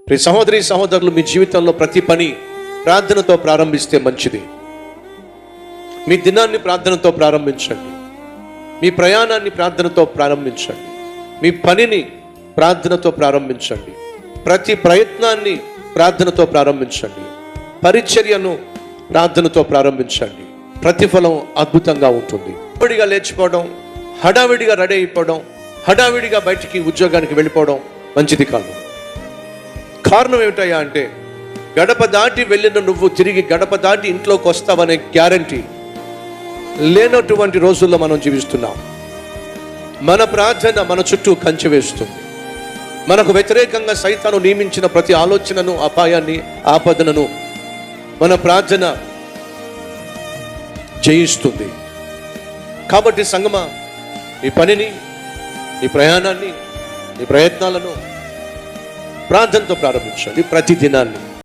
ప్రియ సహోదరి సహోదరులు, మీ జీవితంలో ప్రతి పని ప్రార్థనతో ప్రారంభిస్తే మంచిది. మీ దినాన్ని ప్రార్థనతో ప్రారంభించండి. మీ ప్రయాణాన్ని ప్రార్థనతో ప్రారంభించండి. మీ పనిని ప్రార్థనతో ప్రారంభించండి. ప్రతి ప్రయత్నాన్ని ప్రార్థనతో ప్రారంభించండి. పరిచర్యను ప్రార్థనతో ప్రారంభించండి. ప్రతిఫలం అద్భుతంగా ఉంటుంది. హడావిడిగా లేచిపోవడం, హడావిడిగా రెడీ అయిపోవడం, హడావిడిగా బయటికి ఉద్యోగానికి వెళ్ళిపోవడం మంచిది కాదు. కారణం ఏమిటయ్యా అంటే, గడప దాటి వెళ్ళిన నువ్వు తిరిగి గడప దాటి ఇంట్లోకి వస్తావనే గ్యారంటీ లేనటువంటి రోజుల్లో మనం జీవిస్తున్నాం. మన ప్రార్థన మన చుట్టూ కంచె వేస్తుంది. మనకు వ్యతిరేకంగా సైతాను నియమించిన ప్రతి ఆలోచనను, అపాయాన్ని, ఆపదనను మన ప్రార్థన జయిస్తుంది. కాబట్టి సంగమా, ఈ పనిని, ఈ ప్రయాణాన్ని, ఈ ప్రయత్నాలను ప్రార్థనతో ప్రారంభించండి. ప్రతి దినాన్ని